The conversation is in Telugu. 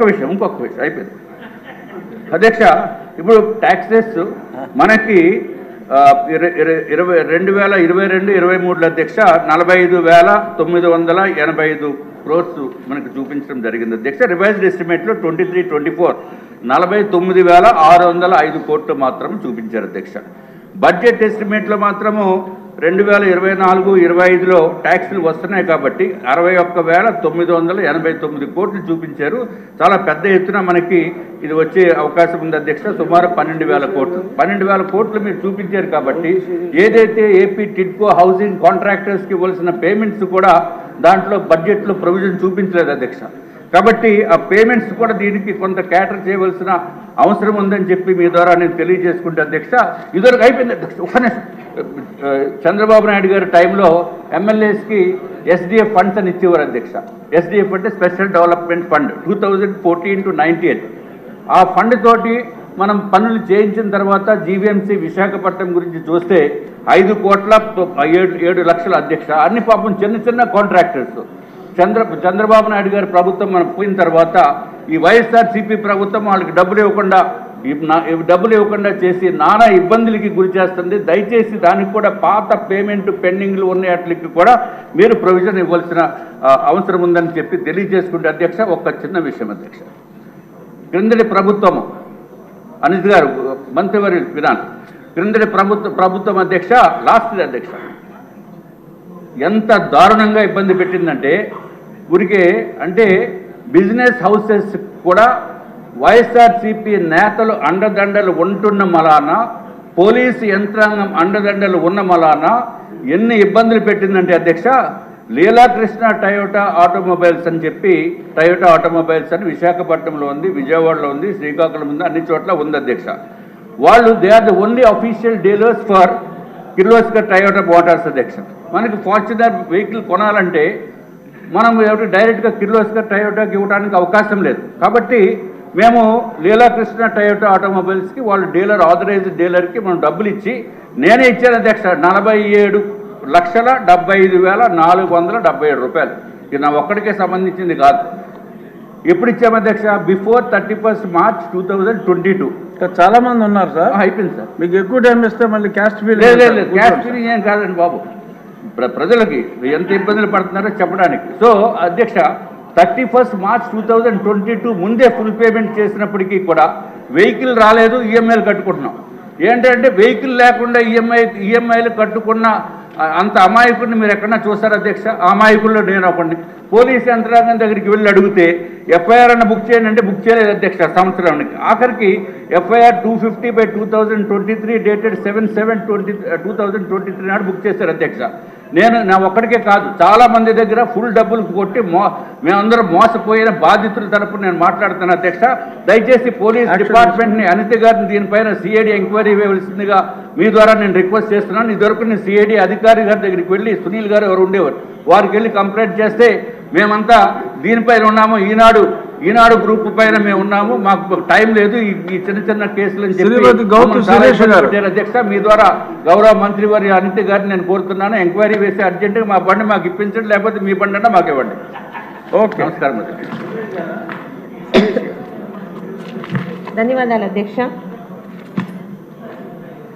ఇంకొక విషయం అయిపోయింది అధ్యక్ష. ఇప్పుడు ట్యాక్సెస్ మనకి 2022-23 అధ్యక్ష 45,985 crores మనకు చూపించడం జరిగింది అధ్యక్ష. రివైజ్డ్ ఎస్టిమేట్లో 23-24 49,605 కోట్లు మాత్రం చూపించారు అధ్యక్ష. బడ్జెట్ ఎస్టిమేట్లో మాత్రము 2024-25లో ట్యాక్సులు వస్తున్నాయి కాబట్టి 61,989 కోట్లు చూపించారు. చాలా పెద్ద ఎత్తున మనకి ఇది వచ్చే అవకాశం ఉంది అధ్యక్ష. సుమారు 12,000 కోట్లు 12,000 కోట్లు మీరు చూపించారు కాబట్టి ఏదైతే ఏపీ టిడ్కో హౌసింగ్ కాంట్రాక్టర్స్కి ఇవ్వాల్సిన పేమెంట్స్ కూడా దాంట్లో బడ్జెట్లో ప్రొవిజన్ చూపించలేదు అధ్యక్ష. కాబట్టి ఆ పేమెంట్స్ కూడా దీనికి కొంత క్యాటర్ చేయవలసిన అవసరం ఉందని చెప్పి మీ ద్వారా నేను తెలియజేసుకుంటే అధ్యక్ష. ఇదివరకు అయిపోయింది అధ్యక్ష. చంద్రబాబు నాయుడు గారి టైంలో ఎమ్మెల్యేస్కి ఎస్డిఎఫ్ ఫండ్స్ అని ఇచ్చేవారు అధ్యక్ష. ఎస్డిఎఫ్ అంటే స్పెషల్ డెవలప్మెంట్ ఫండ్ 2014-19. ఆ ఫండ్ తోటి మనం పనులు చేయించిన తర్వాత జీవీఎంసీ విశాఖపట్నం గురించి చూస్తే 5,07 లక్షల అధ్యక్ష. అన్ని పాపం చిన్న చిన్న కాంట్రాక్టర్స్. చంద్రబాబు నాయుడు గారి ప్రభుత్వం మనం పోయిన తర్వాత ఈ వైఎస్ఆర్సీపీ ప్రభుత్వం వాళ్ళకి డబ్బులు ఇవ్వకుండా చేసి నానా ఇబ్బందులకి గురి చేస్తుంది. దయచేసి దానికి కూడా పాత పేమెంట్ పెండింగ్లు ఉన్న వాటికి కూడా మీరు ప్రొవిజన్ ఇవ్వాల్సిన అవసరం ఉందని చెప్పి తెలియజేసుకుంటే అధ్యక్ష. ఒక చిన్న విషయం అధ్యక్ష, క్రిందటి ప్రభుత్వము అనిత్ గారు మంత్రివర్యులు విధానం క్రిందటి ప్రభుత్వం అధ్యక్ష లాస్ట్ అధ్యక్ష ఎంత దారుణంగా ఇబ్బంది పెట్టిందంటే ఊరికే అంటే బిజినెస్ హౌసెస్ కూడా వైఎస్ఆర్సీపీ నేతలు అండదండలు ఉంటున్న మలాన, పోలీసు యంత్రాంగం అండదండలు ఉన్న మలాన ఎన్ని ఇబ్బందులు పెట్టిందంటే అధ్యక్ష. లీలాకృష్ణ టయోటా ఆటోమొబైల్స్ అని చెప్పి టయోటా ఆటోమొబైల్స్ అని విశాఖపట్నంలో ఉంది, విజయవాడలో ఉంది, శ్రీకాకుళం ఉంది, అన్ని చోట్ల ఉంది అధ్యక్ష. వాళ్ళు they are the only official dealers for Kirloskar Toyota Motors అధ్యక్ష. మనకి ఫార్చునర్ వెహికల్ కొనాలంటే మనం డైరెక్ట్గా కిర్లోస్కర్ టయోటాకి ఇవ్వడానికి అవకాశం లేదు. కాబట్టి మేము లీలాకృష్ణ టయోటా ఆటోమొబైల్స్కి వాళ్ళు డీలర్ ఆథరైజ్డ్ డీలర్కి మనం డబ్బులు ఇచ్చి నేనే ఇచ్చాను అధ్యక్ష 47,75,477 రూపాయలు. ఇది నా ఒక్కడికే సంబంధించింది కాదు. ఎప్పుడు ఇచ్చాము అధ్యక్ష? Before 31 March 2022. చాలా మంది ఉన్నారు సార్. అయిపోయింది సార్. మీకు ఎక్కువ టైం ఇస్తే మళ్ళీ క్యాస్ట్ ఫీల్ లేదు క్యాస్ట్ ఫీలింగ్ ఏం కాదండి బాబు. ప్రజలకి ఎంత ఇబ్బందులు పడుతున్నారో చెప్పడానికి. సో అధ్యక్ష 31 March 2022 ముందే ఫుల్ పేమెంట్ చేసినప్పటికీ కూడా వెహికల్ రాలేదు, ఈఎంఐలు కట్టుకుంటున్నాం. ఏంటంటే వెహికల్ లేకుండా ఈఎంఐలు కట్టుకున్న అంత అమాయకుడిని మీరు ఎక్కడన్నా చూసారు అధ్యక్ష? ఆ అమాయకుల్లో నేను ఒకడిని. పోలీస్ యంత్రాంగం దగ్గరికి వెళ్ళి అడిగితే ఎఫ్ఐఆర్ అన్న బుక్ చేయండి అంటే బుక్ చేయలేదు అధ్యక్ష సంవత్సరానికి. ఆఖరికి ఎఫ్ఐఆర్ 250/2023 డేటెడ్ 7/7/2023 నాడు బుక్ చేశారు అధ్యక్ష. నేను నా ఒక్కడికే కాదు, చాలా మంది దగ్గర ఫుల్ డబ్బులు కొట్టి మేమందరం మోసపోయిన బాధితుల తరపున నేను మాట్లాడుతున్నాను అధ్యక్ష. దయచేసి పోలీస్ డిపార్ట్మెంట్ని అనిత గారిని దీనిపైన సిఐడి ఎంక్వైరీ వేయవలసిందిగా మీ ద్వారా నేను రిక్వెస్ట్ చేస్తున్నాను. ఇదివరకు నేను సిఐడి అధికారి గారి దగ్గరికి వెళ్ళి సునీల్ గారు ఎవరు ఉండేవారు, వారికి వెళ్ళి కంప్లైంట్ చేస్తే మేమంతా దీనిపైన ఉన్నాము, ఈనాడు గ్రూప్ పైన మేము ఉన్నాము, మాకు టైం లేదు ఈ చిన్న చిన్న కేసులు అని చెప్పి అధ్యక్ష మీ ద్వారా గౌరవ మంత్రివారి అనిత గారిని నేను కోరుతున్నాను. ఎంక్వైరీ వేసి అర్జెంటుగా మా బండి మాకు ఇప్పించండి, లేకపోతే మీ బండి అన్నా మాకు ఇవ్వండి. ఓకే, నమస్కారం. ధన్యవాదాలు అధ్యక్ష.